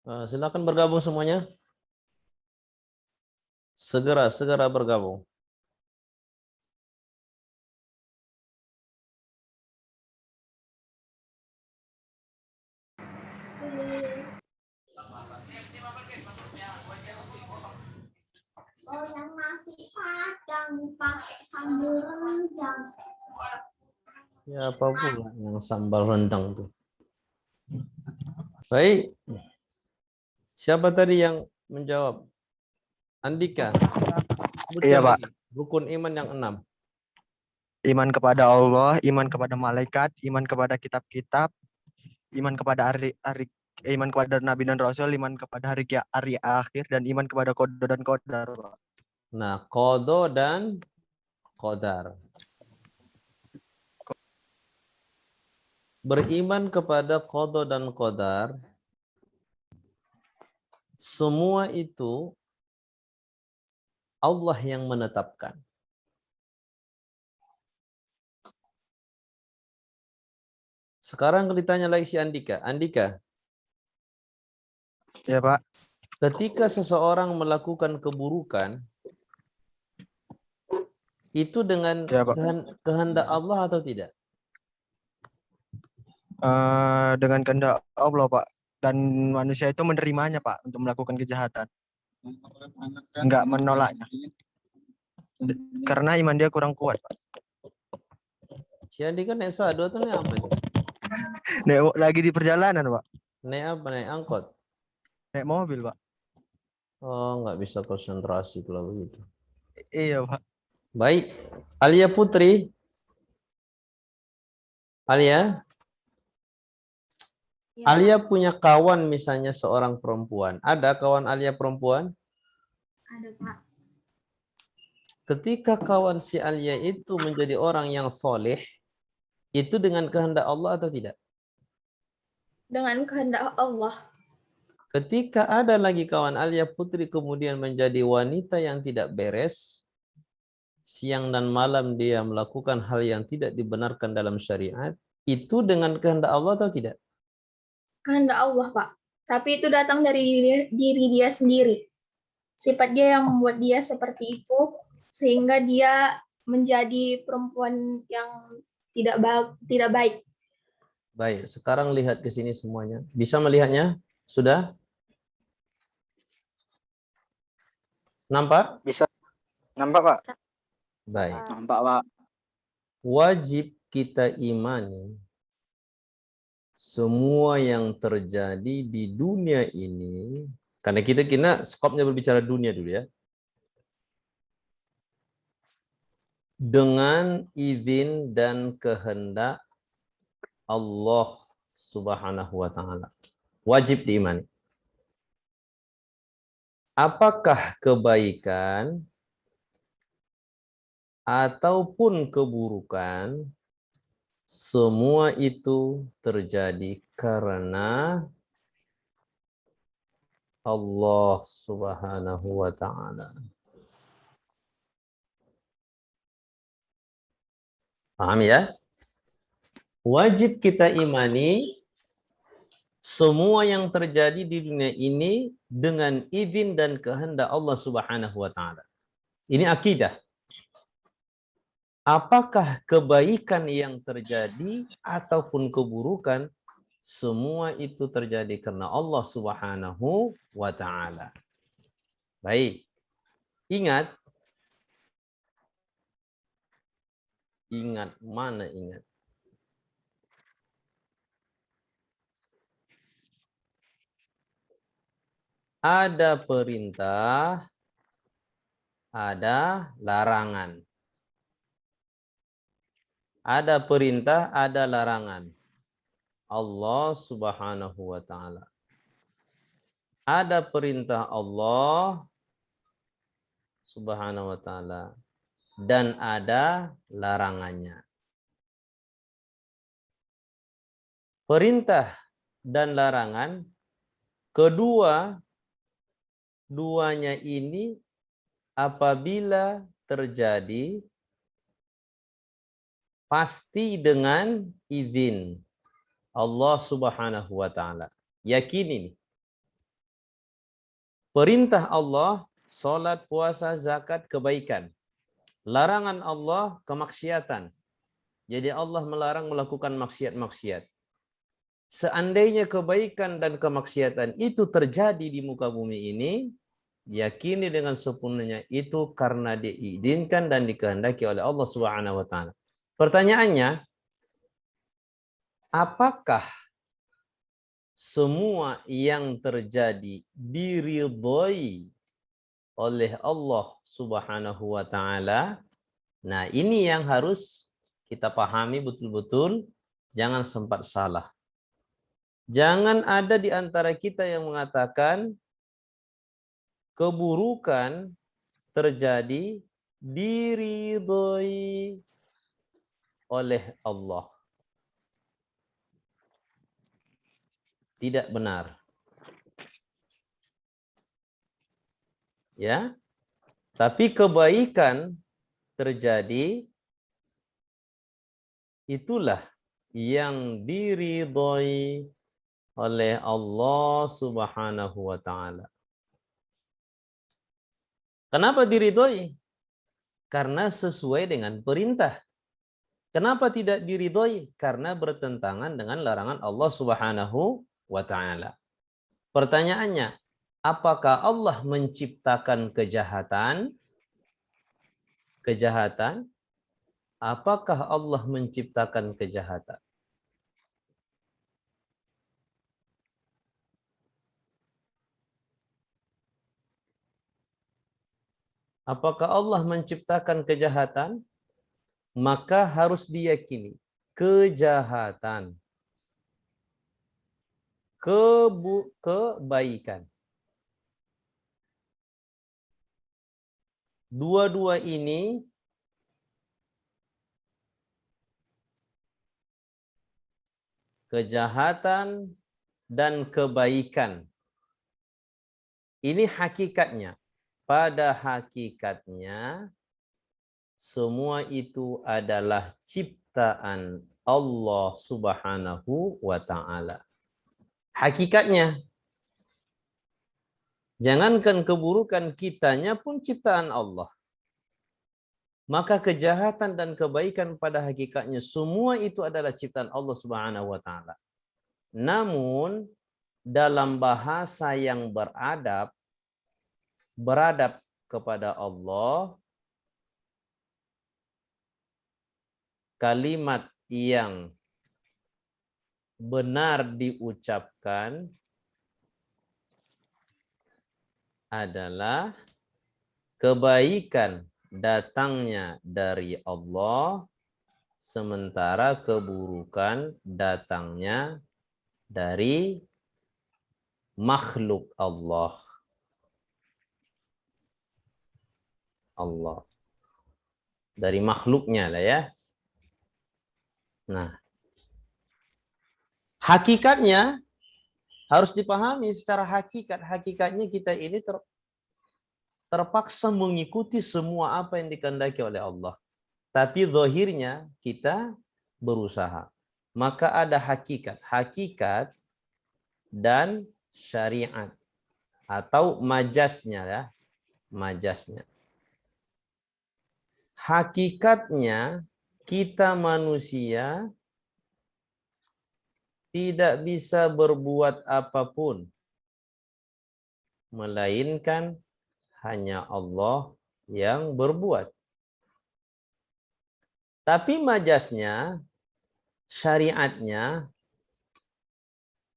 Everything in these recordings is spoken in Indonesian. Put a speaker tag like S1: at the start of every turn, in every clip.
S1: Silakan bergabung semuanya. Segera bergabung.
S2: Oh, yang nasi padang pakai sambal rendang.
S1: Ya apa pula yang sambal rendang tuh. Baik. Siapa tadi yang menjawab? Andika.
S3: Iya,
S1: Sebutkan
S3: Pak.
S1: lagi. Rukun iman yang 6.
S3: Iman kepada Allah, iman kepada malaikat, iman kepada kitab-kitab, iman kepada iman kepada nabi dan rasul, iman kepada hari akhir, dan iman kepada qada dan qadar, Pak.
S1: Nah, qada dan qadar. Beriman kepada qada dan qadar, semua itu Allah yang menetapkan. Sekarang ditanya lagi si Andika. Andika,
S3: Ya, Pak.
S1: ketika seseorang melakukan keburukan, itu dengan
S3: Ya, Pak.
S1: kehendak Allah atau tidak?
S3: Dengan kehendak Allah, Pak. Dan manusia itu menerimanya, Pak, untuk melakukan kejahatan. Enggak menolaknya. Karena iman dia kurang kuat, Pak.
S1: Si Andika naik S2 atau naik apa itu?
S3: Lagi di perjalanan, Pak.
S1: Naik apa? Naik angkot?
S3: Naik mobil, Pak.
S1: Oh, nggak bisa konsentrasi kalau begitu.
S3: Iya, Pak.
S1: Baik. Alia Putri. Alia?
S2: Ya,
S1: Alia punya kawan misalnya seorang perempuan. Ada kawan Alia perempuan?
S2: ada, Pak.
S1: Ketika kawan si Alia itu menjadi orang yang soleh, itu dengan kehendak Allah atau tidak?
S2: Dengan kehendak Allah.
S1: Ketika ada lagi kawan Alia Putri kemudian menjadi wanita yang tidak beres, siang dan malam dia melakukan hal yang tidak dibenarkan dalam syariat, itu dengan kehendak Allah atau tidak?
S2: Kehendak Allah, Pak. Tapi itu datang dari diri dia sendiri. Sifat dia yang membuat dia seperti itu, sehingga dia menjadi perempuan yang tidak baik.
S1: Baik, sekarang lihat ke sini semuanya. Bisa melihatnya? Sudah? Nampak?
S3: Bisa. Nampak, Pak?
S1: Baik.
S3: Nampak, Pak.
S1: Wajib kita imani semua yang terjadi di dunia ini, karena kita skopnya berbicara dunia dulu ya, dengan izin dan kehendak Allah Subhanahu wa taala. Wajib diimani. Apakah kebaikan ataupun keburukan, semua itu terjadi karena Allah Subhanahu wa taala. Paham ya? Wajib kita imani semua yang terjadi di dunia ini dengan izin dan kehendak Allah Subhanahu wa taala. Ini akidah. Apakah kebaikan yang terjadi ataupun keburukan, semua itu terjadi karena Allah Subhanahu wa taala. Baik. Ingat mana ingat? Ada perintah, ada larangan. Ada perintah, ada larangan. Allah Subhanahu wa taala. Ada perintah Allah Subhanahu wa taala dan ada larangannya. Perintah dan larangan duanya ini apabila terjadi pasti dengan izin Allah Subhanahu wa taala. Yakin ini. Perintah Allah, salat, puasa, zakat, kebaikan. Larangan Allah, kemaksiatan. Jadi Allah melarang melakukan maksiat-maksiat. Seandainya kebaikan dan kemaksiatan itu terjadi di muka bumi ini, yakini dengan sepenuhnya itu karena diizinkan dan dikehendaki oleh Allah Subhanahu wa taala. Pertanyaannya, apakah semua yang terjadi diridhoi oleh Allah Subhanahu wa taala? Nah, ini yang harus kita pahami betul-betul, jangan sempat salah. Jangan ada di antara kita yang mengatakan keburukan terjadi diridhoi oleh Allah. Tidak benar. Ya. Tapi kebaikan terjadi, itulah yang diridhoi oleh Allah Subhanahu wa taala. Kenapa diridhoi? Karena sesuai dengan perintah. Kenapa tidak diridhoi? Karena bertentangan dengan larangan Allah Subhanahu wa taala. Pertanyaannya, apakah Allah menciptakan kejahatan? Kejahatan? Apakah Allah menciptakan kejahatan? Apakah Allah menciptakan kejahatan? Maka harus diyakini kejahatan, kebaikan. Dua-dua ini kejahatan dan kebaikan. Ini hakikatnya. Pada hakikatnya, semua itu adalah ciptaan Allah Subhanahu wa taala. Hakikatnya. Jangankan keburukan, kitanya pun ciptaan Allah. Maka kejahatan dan kebaikan pada hakikatnya semua itu adalah ciptaan Allah Subhanahu wa taala. Namun dalam bahasa yang beradab kepada Allah, kalimat yang benar diucapkan adalah kebaikan datangnya dari Allah, sementara keburukan datangnya dari makhluk Allah. Dari makhluknya lah ya. Nah, hakikatnya harus dipahami secara hakikat. Hakikatnya kita ini terpaksa mengikuti semua apa yang dikehendaki oleh Allah. Tapi zahirnya kita berusaha. Maka ada hakikat. Hakikat dan syariat. Atau majasnya ya. Majasnya. Hakikatnya kita manusia tidak bisa berbuat apapun. Melainkan hanya Allah yang berbuat. Tapi majasnya, syariatnya,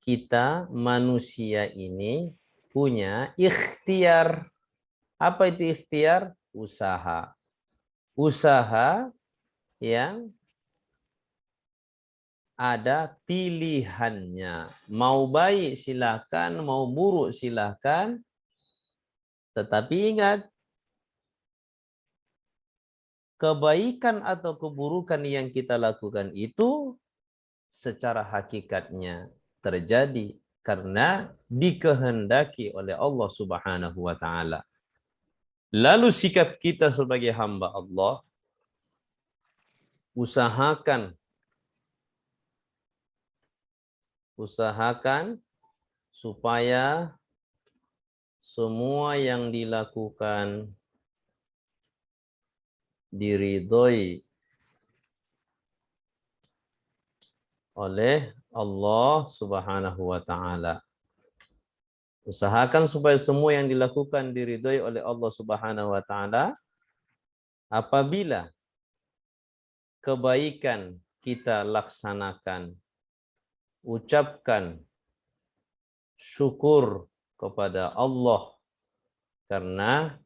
S1: kita manusia ini punya ikhtiar. Apa itu ikhtiar? Usaha. Usaha yang ada pilihannya. Mau baik silakan, mau buruk silakan. Tetapi ingat, kebaikan atau keburukan yang kita lakukan itu secara hakikatnya terjadi karena dikehendaki oleh Allah Subhanahu wa taala. Lalu sikap kita sebagai hamba Allah, usahakan supaya semua yang dilakukan diridhoi oleh Allah Subhanahu wa taala. Usahakan supaya semua yang dilakukan diridhoi oleh Allah Subhanahu wa taala. Apabila kebaikan kita laksanakan, ucapkan syukur kepada Allah karena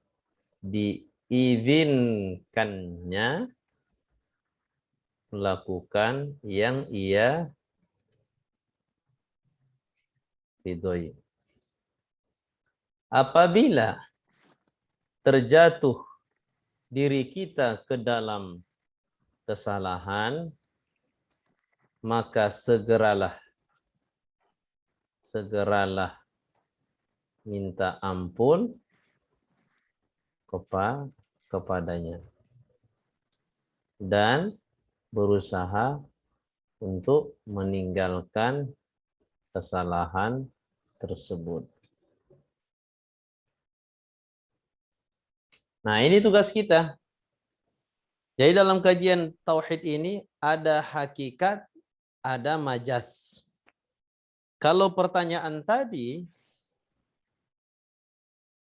S1: diizinkannya melakukan yang ia ridhoi. Apabila terjatuh diri kita ke dalam kesalahan, maka segeralah minta ampun kepadanya dan berusaha untuk meninggalkan kesalahan tersebut. Nah, ini tugas kita. Jadi dalam kajian tauhid ini ada hakikat, ada majas. Kalau pertanyaan tadi,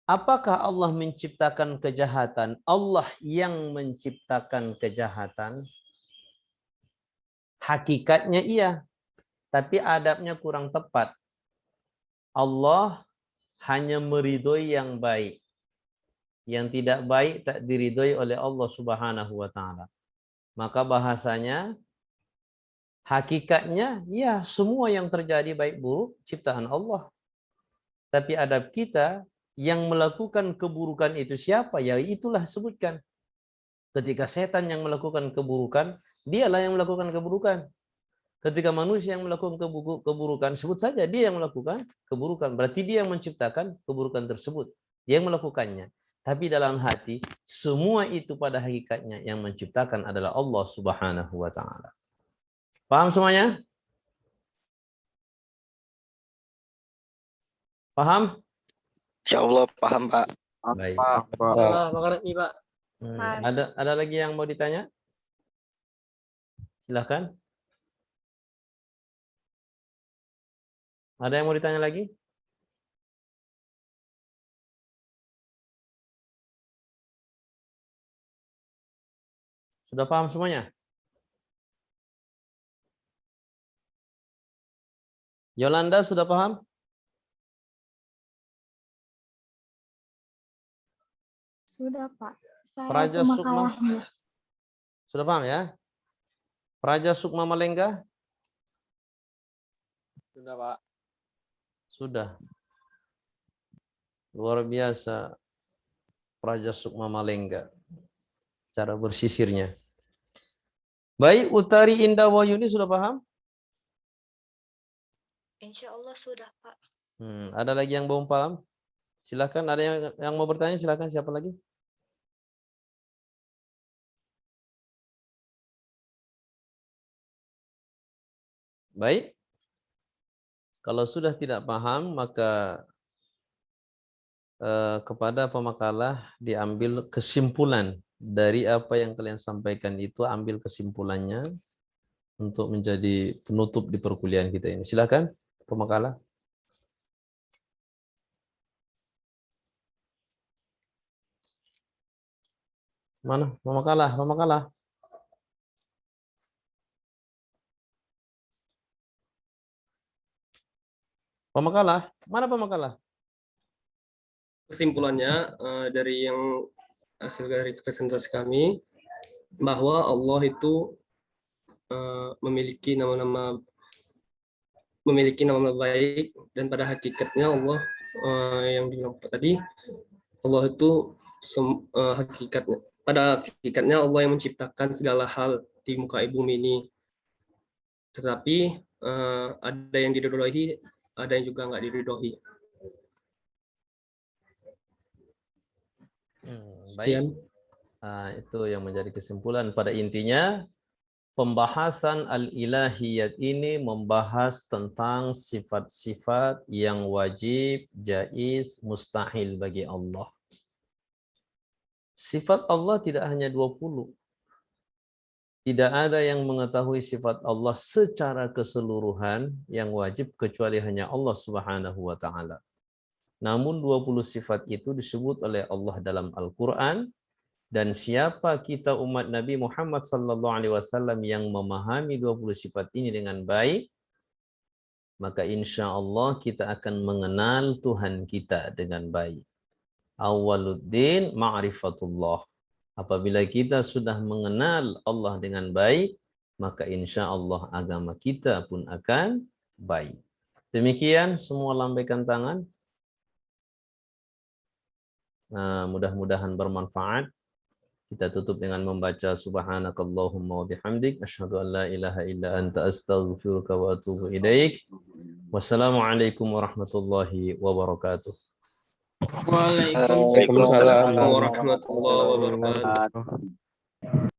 S1: apakah Allah menciptakan kejahatan? Allah yang menciptakan kejahatan? Hakikatnya iya, tapi adabnya kurang tepat. Allah hanya meridhoi yang baik. Yang tidak baik tak diridhoi oleh Allah Subhanahu wa taala. Maka bahasanya hakikatnya ya semua yang terjadi baik buruk ciptaan Allah. Tapi adab kita yang melakukan keburukan itu siapa? Ya itulah sebutkan. Ketika setan yang melakukan keburukan, dialah yang melakukan keburukan. Ketika manusia yang melakukan keburukan, sebut saja dia yang melakukan keburukan. Berarti dia yang menciptakan keburukan tersebut. Dia yang melakukannya. Tapi dalam hati, semua itu pada hakikatnya yang menciptakan adalah Allah Subhanahu wa taala. Paham semuanya? Paham?
S4: Insyaallah paham, Pak.
S1: Baik.
S5: Pak.
S1: Ada lagi yang mau ditanya? Silahkan. Ada yang mau ditanya lagi? Sudah paham semuanya? Yolanda sudah paham?
S2: Sudah, Pak. Saya
S1: Praja Sukma
S2: pemakalahnya.
S1: sudah paham ya? Praja Sukma Malengga
S5: Sudah, Pak.
S1: sudah. Luar biasa Praja Sukma Malengga cara bersisirnya. Baik, Utari Indah Wahyuni sudah paham?
S6: Insya Allah sudah, Pak.
S1: Ada lagi yang belum paham? Silakan, ada yang mau bertanya, silakan. Siapa lagi? Baik. Kalau sudah tidak paham, maka kepada pemakalah diambil kesimpulan dari apa yang kalian sampaikan itu, ambil kesimpulannya untuk menjadi penutup di perkuliahan kita ini. Silakan, pemakalah. Mana? Pemakalah, pemakalah. Pemakalah, mana pemakalah?
S5: Kesimpulannya dari yang hasil dari presentasi kami, bahwa Allah itu memiliki nama-nama baik, dan pada hakikatnya Allah yang dibilang tadi, Allah itu pada hakikatnya Allah yang menciptakan segala hal di muka bumi ini. Tetapi ada yang diridhoi, ada yang juga nggak diridhoi.
S1: Baik.
S5: Sekian.
S1: Itu yang menjadi kesimpulan. Pada intinya, pembahasan al-ilahiyat ini membahas tentang sifat-sifat yang wajib, jaiz, mustahil bagi Allah. Sifat Allah tidak hanya 20. Tidak ada yang mengetahui sifat Allah secara keseluruhan yang wajib kecuali hanya Allah Subhanahu wa taala. Namun 20 sifat itu disebut oleh Allah dalam Al-Qur'an. Dan siapa kita umat Nabi Muhammad SAW yang memahami 20 sifat ini dengan baik, maka insya Allah kita akan mengenal Tuhan kita dengan baik. Awaluddin ma'rifatullah. Apabila kita sudah mengenal Allah dengan baik, maka insya Allah agama kita pun akan baik. Demikian, semua lambaikan tangan. Mudah-mudahan bermanfaat. Kita tutup dengan membaca subhanakallahumma wa bihamdik asyhadu an la ilaha illa anta astaghfiruka wa atubu ilaik. Wassalamualaikum warahmatullahi wabarakatuh.
S5: Waalaikumsalam warahmatullahi wabarakatuh.